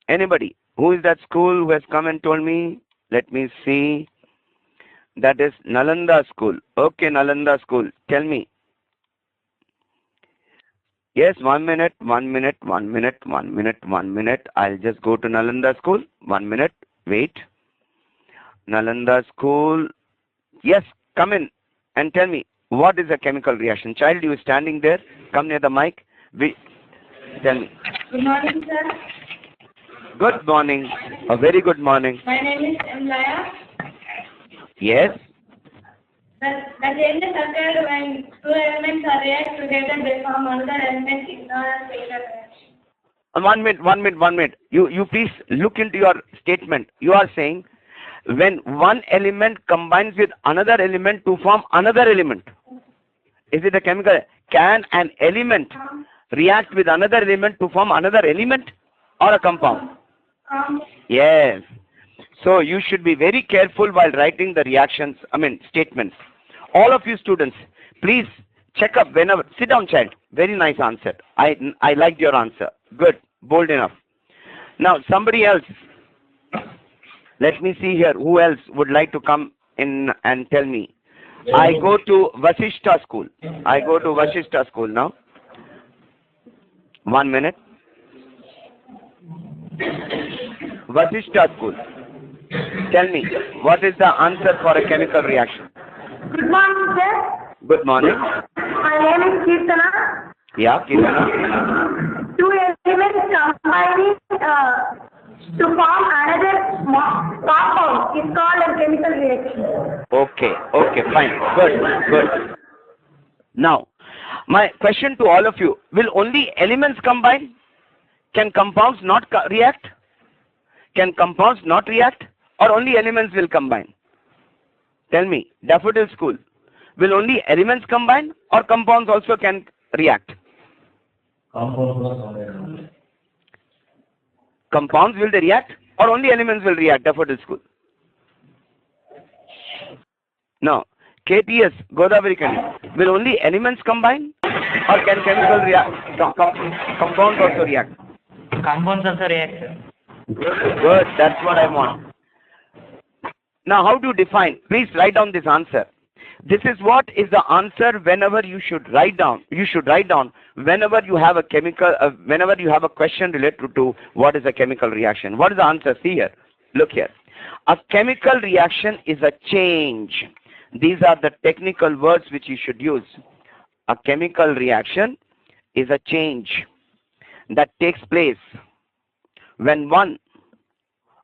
Anybody? Who is that school who has come and told me? Let me see. That is Nalanda school. Okay, Nalanda school. Tell me. Yes, 1 minute, 1 minute, 1 minute, 1 minute, 1 minute. I'll just go to Nalanda school. 1 minute. Wait. Nalanda school. Yes, come in and tell me what is a chemical reaction. Child, you standing there. Come near the mic. Tell me. Good morning, sir. Good morning. A very good morning. My name is Emlaya. Yes. The change occurred when two elements are react together, they form another element in a chemical reaction. 1 minute. You please look into your statement. You are saying when one element combines with another element to form another element. Is it a chemical? Can an element react with another element to form another element or a compound? Yes. So you should be very careful while writing the reactions, statements. All of you students, please check up whenever. Sit down, child. Very nice answer. I liked your answer. Good. Bold enough. Now, somebody else. Let me see here. Who else would like to come in and tell me? I go to Vasishta school. I go to Vasishta school now. 1 minute. Vasishta school. Tell me, what is the answer for a chemical reaction? Good morning, sir. Good morning. My name is Kirtana. Yeah, Kirtana. Two elements combining to form another compound is called a chemical reaction. Okay, fine. Good. Now, my question to all of you, will only elements combine? Can compounds not react? Can compounds not react? Or only elements will combine? Tell me, Daffodil School, will only elements combine or compounds also can react? Compounds will they react or only elements will react, Daffodil School? No. KTS, Godavari Kani, will only elements combine or can chemical react? Compounds also react? Compounds also react. Good, that's what I want. Now, how to define? Please write down this answer. This is what is the answer whenever you should write down. You should write down whenever you have a whenever you have a question related to what is a chemical reaction. What is the answer? See here. Look here. A chemical reaction is a change. These are the technical words which you should use. A chemical reaction is a change that takes place when one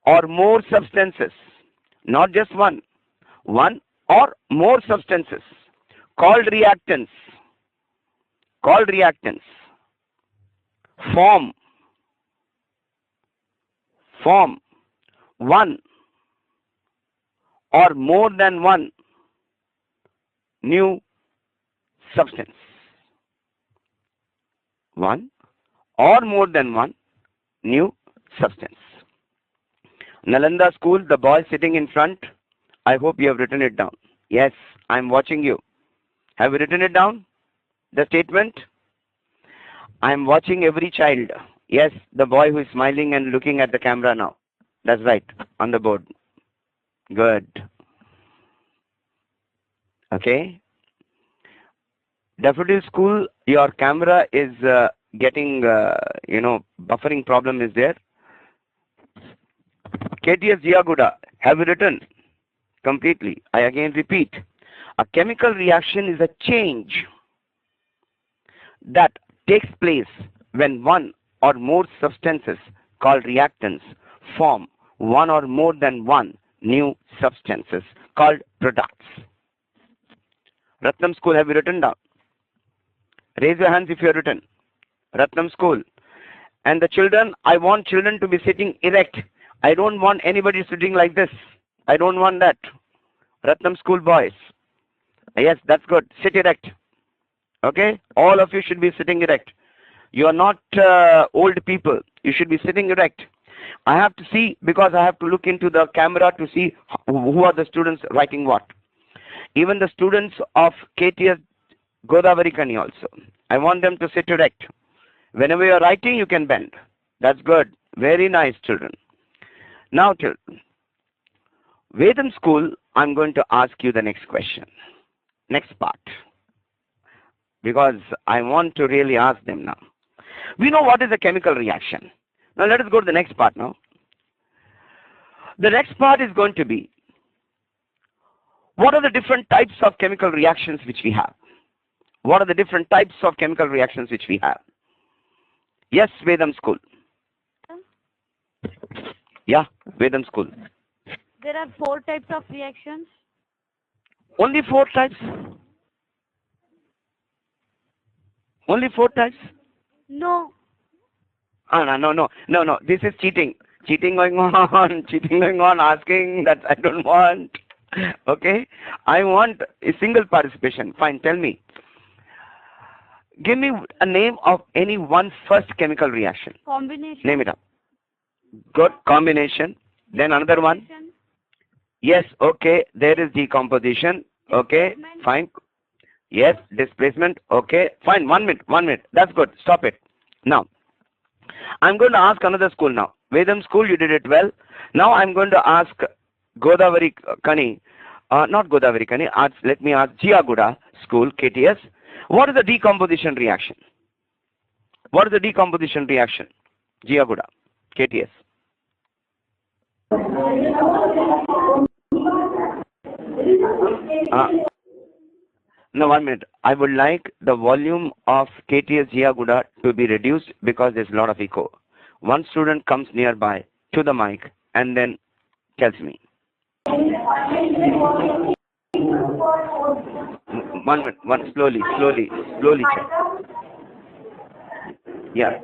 or more substances, not just one or more substances called reactants form one or more than one new substance. One or more than one new substance. Nalanda school, the boy sitting in front, I hope you have written it down. Yes, I am watching you. Have you written it down? The statement? I am watching every child. Yes, the boy who is smiling and looking at the camera now. That's right, on the board. Good. Okay. Daffodil School, your camera is getting, buffering problem is there. KTS Jiaguda, have you written? Completely. I again repeat. A chemical reaction is a change that takes place when one or more substances called reactants form one or more than one new substances called products. Ratnam School, have you written down? Raise your hands if you have written. Ratnam School. And the children, I want children to be sitting erect. I don't want anybody sitting like this. I don't want that. Ratnam School boys. Yes, that's good. Sit erect. Okay? All of you should be sitting erect. You are not old people. You should be sitting erect. I have to see, because I have to look into the camera to see who are the students writing what. Even the students of KTS Godavari Kani also. I want them to sit erect. Whenever you are writing, you can bend. That's good. Very nice, children. Now, children, Vedam School, I'm going to ask you the next question. Next part. Because I want to really ask them now. We know what is a chemical reaction. Now let us go to the next part now. The next part is going to be, what are the different types of chemical reactions which we have? What are the different types of chemical reactions which we have? Yes, Vedam School. Yeah, Vedam School. There are 4 types of reactions. Only 4 types? Only 4 types? No. No. This is cheating. Cheating going on, asking that I don't want. Okay? I want a single participation. Fine, tell me. Give me a name of any one first chemical reaction. Combination. Name it up. Good. Combination. Then another one. Yes, okay. There is decomposition. Okay, fine. Yes, displacement. Okay, fine. 1 minute. That's good. Stop it. Now, I'm going to ask another school now. Vedam School, you did it well. Now I'm going to ask Godavari Kani, not Godavari Kani, let me ask Jiaguda School, KTS. What is the decomposition reaction? What is the decomposition reaction? Jiaguda, KTS. Now 1 minute. I would like the volume of KTS Jiaguda to be reduced because there's a lot of echo. One student comes nearby to the mic and then tells me. 1 minute. Slowly. Check. Yeah.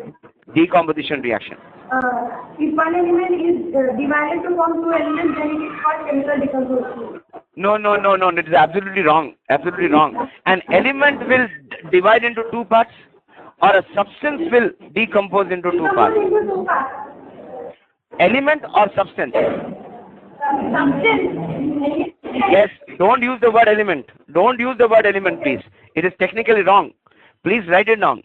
Decomposition reaction. If one element is divided to form 2 elements, then it is called chemical decomposition. No. It is absolutely wrong. An element will divide into 2 parts, or a substance will decompose into 2 parts. Element or substance? Substance. Yes. Don't use the word element. Please. It is technically wrong. Please write it down.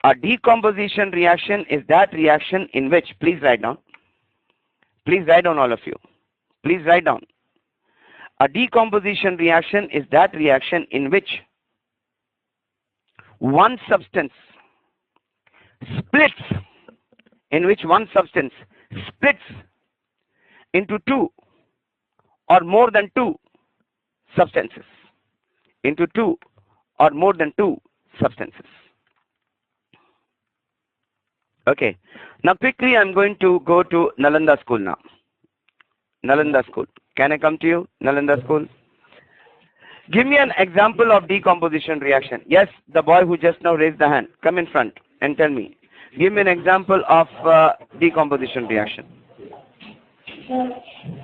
A decomposition reaction is that reaction in which, please write down. Please write down, all of you. Please write down. A decomposition reaction is that reaction in which one substance splits into 2 or more than 2 substances. Okay. Now quickly I'm going to go to Nalanda School now. Nalanda School. Can I come to you, Nalanda School? Give me an example of decomposition reaction. Yes, the boy who just now raised the hand. Come in front and tell me. Give me an example of decomposition reaction. So,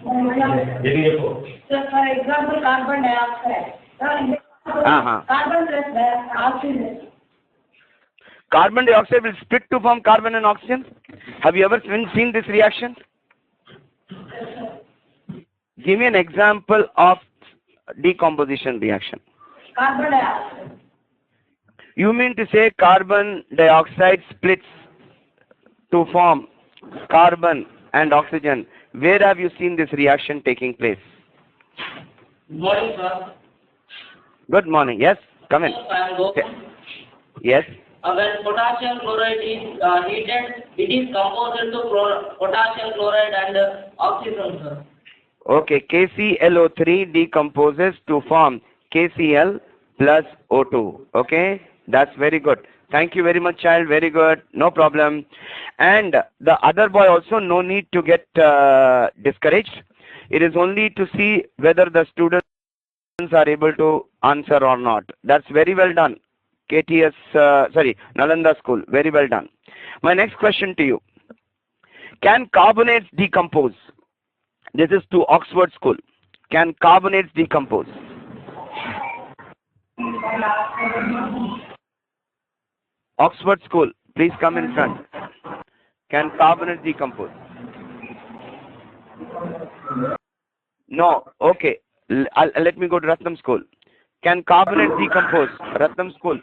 for example, carbon dioxide. Carbon plus oxygen. Carbon dioxide will split to form carbon and oxygen. Have you ever seen this reaction? Give me an example of decomposition reaction. Carbon dioxide. You mean to say carbon dioxide splits to form carbon and oxygen. Where have you seen this reaction taking place? Good morning, sir. Good morning. Yes, come in. Yes. When potassium chloride is heated, it is composed into potassium chloride and oxygen, sir. Okay, KClO3 decomposes to form KCl plus O2. Okay, that's very good. Thank you very much, child. Very good. No problem. And the other boy also, no need to get discouraged. It is only to see whether the students are able to answer or not. That's very well done. Nalanda School. Very well done. My next question to you. Can carbonates decompose? This is to Oxford School. Can carbonates decompose? Oxford School, please come in front. Can carbonates decompose? No. Okay. Let me go to Ratnam School. Can carbonates decompose? Ratnam School.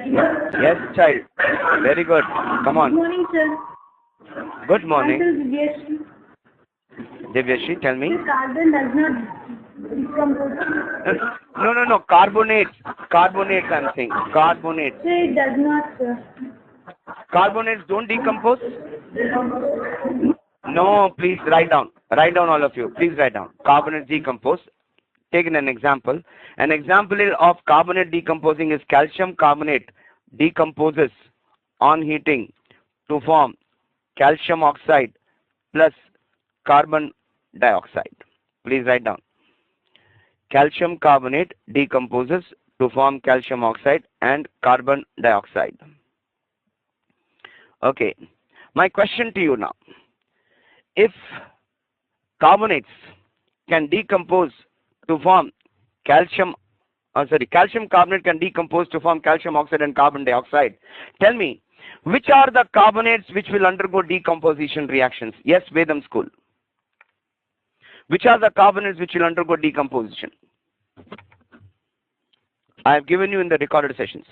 Yes, child. Very good. Come on. Good morning, sir. Good morning. Myself, Divyashree. Divyashi, tell me. The carbon does not decompose. No. Carbonates. Carbonates, I'm saying. Carbonates. Sir, it does not, sir. Carbonates don't decompose? No, please write down. Write down, all of you. Please write down. Carbonates decompose. Take an example. An example of carbonate decomposing is calcium carbonate decomposes on heating to form calcium oxide plus carbon dioxide. Please write down. Calcium carbonate decomposes to form calcium oxide and carbon dioxide. Okay. My question to you now. If carbonates can decompose to form calcium carbonate can decompose to form calcium oxide and carbon dioxide, tell me, which are the carbonates which will undergo decomposition reactions? Yes, Vedam school. Which are the carbonates which will undergo decomposition? I have given you in the recorded sessions.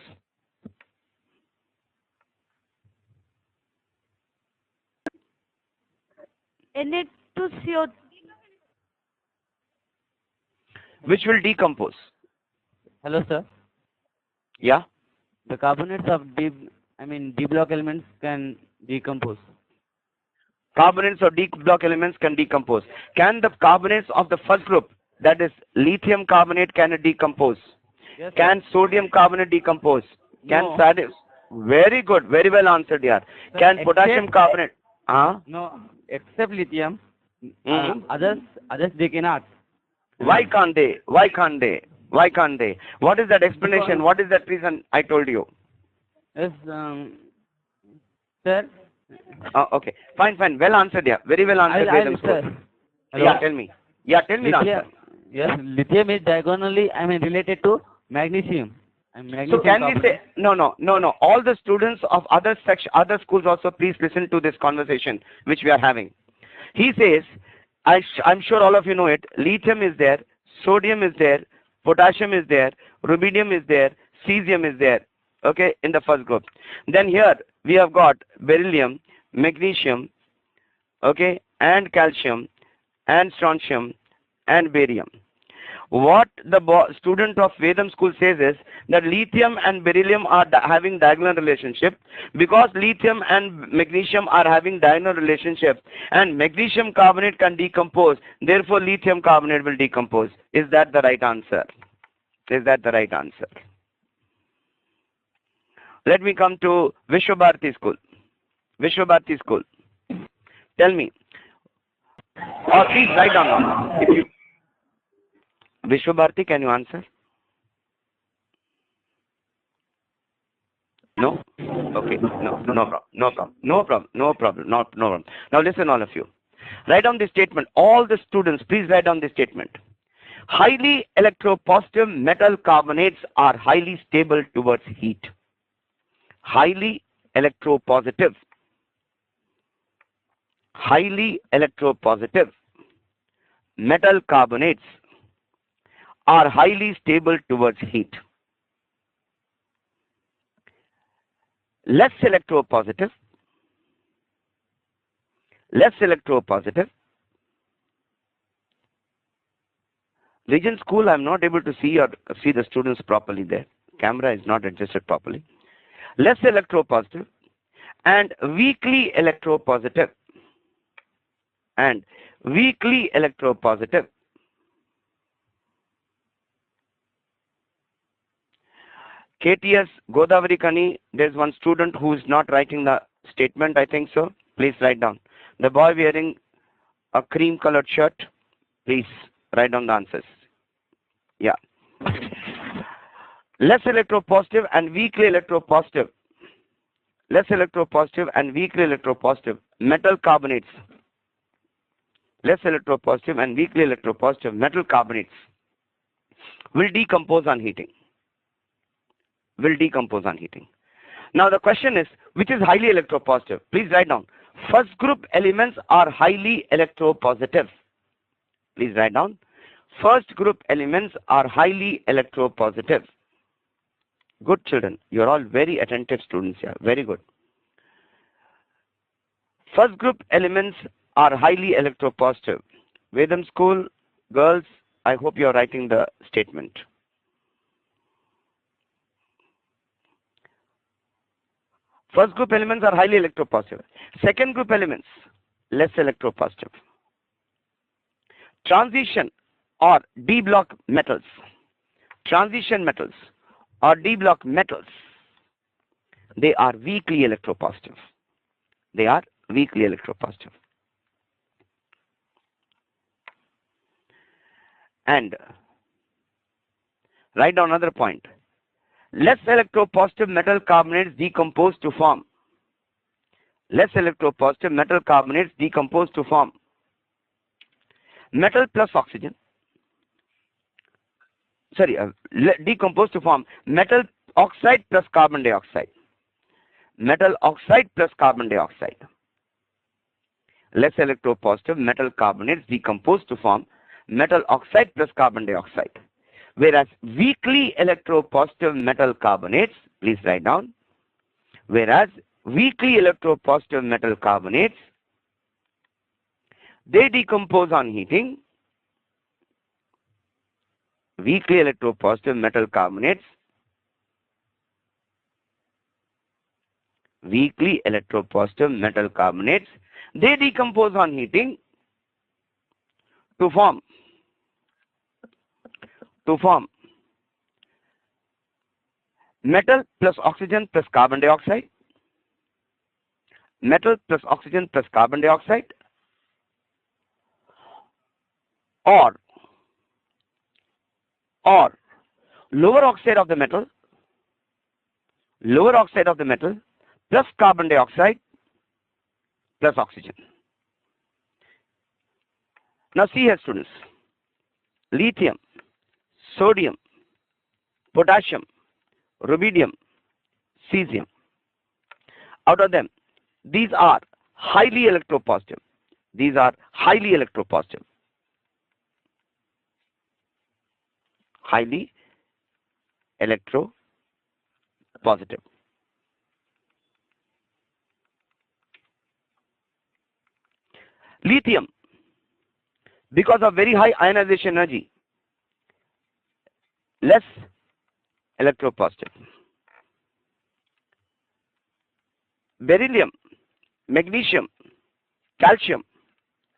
Na2CO. Which will decompose? Hello, sir. Yeah? The carbonates of D block elements can decompose. Carbonates or D block elements can decompose. Can the carbonates of the first group, that is lithium carbonate, can it decompose? Yes, sir. Can sodium carbonate decompose? Can No. sodium? Very good. Very well answered here. Sir, Can except- potassium carbonate? No, except lithium. Mhm. Others they cannot. Why can't they? Why can't they? Why can't they? What is that explanation? What is that reason I told you? Yes, sir. Okay. Fine. Well answered here. Very well answered. Vedam Sir. school. Hello. Yeah, tell me. Yeah, tell me the answer. Lithium, yes, lithium is diagonally related to magnesium. And So magnesium can we carbonate. say, no, all the students of other schools also, please listen to this conversation which we are having. He says, I'm sure all of you know it, lithium is there, sodium is there, potassium is there, rubidium is there, cesium is there, okay, in the first group. Then here we have got beryllium, magnesium, okay, and calcium, and strontium, and barium. What the student of Vedam school says is that lithium and beryllium are having diagonal relationship. Because lithium and magnesium are having diagonal relationship and magnesium carbonate can decompose, therefore lithium carbonate will decompose. Is that the right answer? Is that the right answer? Let me come to Vishwabharati school. Vishwabharati school. Tell me. Or please write down now. If you Vishwabharati, can you answer? No? Okay. No problem. Now listen, all of you. Write down this statement. All the students, please write down this statement. Highly electropositive metal carbonates are highly stable towards heat. Highly electropositive metal carbonates are highly stable towards heat. Less electropositive. Region school, I'm not able to see the students properly there. Camera is not adjusted properly. Less electropositive and weakly electropositive. KTS Godavari Kani, there's one student who is not writing the statement, I think so. Please write down. The boy wearing a cream colored shirt, please write down the answers. Yeah. Less electropositive and weakly electropositive. Metal carbonates. Less electropositive and weakly electropositive metal carbonates will decompose on heating. Now the question is, which is highly electropositive? Please write down. First group elements are highly electropositive. Please write down. First group elements are highly electropositive. Good children. You are all very attentive students here. Very good. First group elements are highly electropositive. Vedam School, girls, I hope you are writing the statement. First group elements are highly electropositive. Second group elements, less electropositive. Transition or D block metals. Transition metals or D block metals, they are weakly electropositive. They are weakly electropositive. And write down another point. Less electropositive metal carbonates decompose to form. Less electropositive metal carbonates decompose to form metal plus oxygen. Decompose to form metal oxide plus carbon dioxide. Metal oxide plus carbon dioxide. Less electropositive metal carbonates decompose to form metal oxide plus carbon dioxide. Whereas weakly electropositive metal carbonates, please write down, whereas weakly electropositive metal carbonates, they decompose on heating. Weakly electropositive metal carbonates, weakly electropositive metal carbonates, they decompose on heating to form metal plus oxygen plus carbon dioxide, metal plus oxygen plus carbon dioxide, or lower oxide of the metal plus carbon dioxide plus oxygen. Now see here, students. Lithium, sodium, potassium, rubidium, cesium. Out of them, these are highly electropositive. These are highly electropositive. Highly electropositive. Lithium, because of very high ionization energy, less electropositive. Beryllium, magnesium, calcium,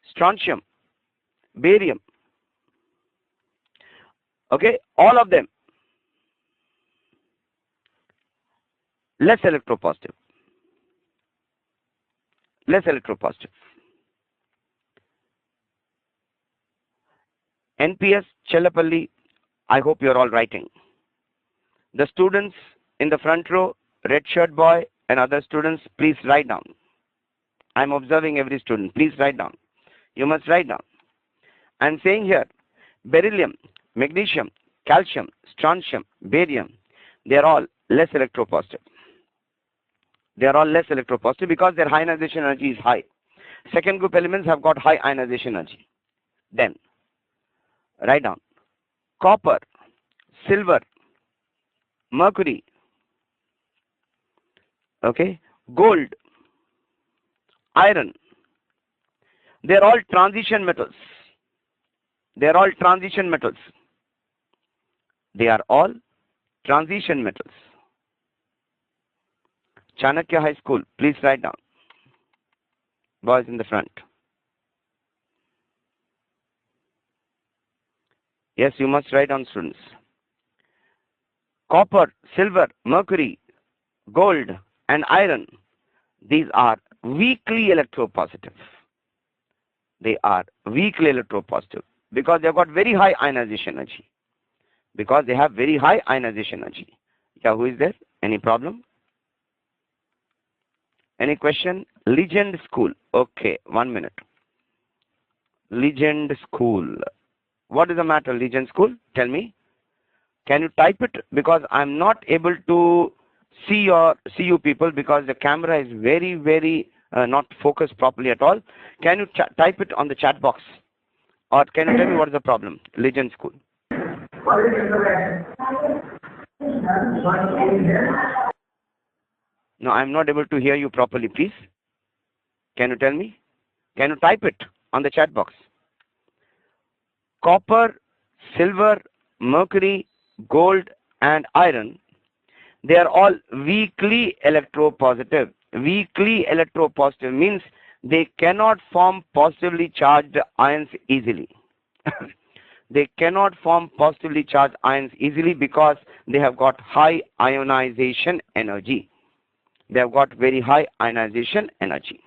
strontium, barium. Okay, all of them less electropositive. Less electropositive. NPS, Chellapalli, I hope you are all writing. The students in the front row, red shirt boy and other students, please write down. I am observing every student. Please write down. You must write down. I am saying here, beryllium, magnesium, calcium, strontium, barium, they are all less electropositive. They are all less electropositive because their ionization energy is high. Second group elements have got high ionization energy. Then, write down copper, silver, mercury, okay, gold, iron. They are all transition metals. They are all transition metals. They are all transition metals. Chanakya High School, please write down. Boys in the front. Yes, you must write down, students. Copper, silver, mercury, gold, and iron. These are weakly electropositive. They are weakly electropositive because they have got very high ionization energy. Because they have very high ionization energy. Yeah, who is there? Any problem? Any question? Legend School. Okay, 1 minute. Legend School. What is the matter, Legend School? Tell me. Can you type it? Because I'm not able to see you people because the camera is very not focused properly at all. Can you type it on the chat box? Or can you tell me what is the problem? Legend School. No, I'm not able to hear you properly, please. Can you tell me? Can you type it on the chat box? Copper, silver, mercury, gold, and iron, they are all weakly electropositive. Weakly electropositive means they cannot form positively charged ions easily. They cannot form positively charged ions easily because they have got high ionization energy. They have got very high ionization energy.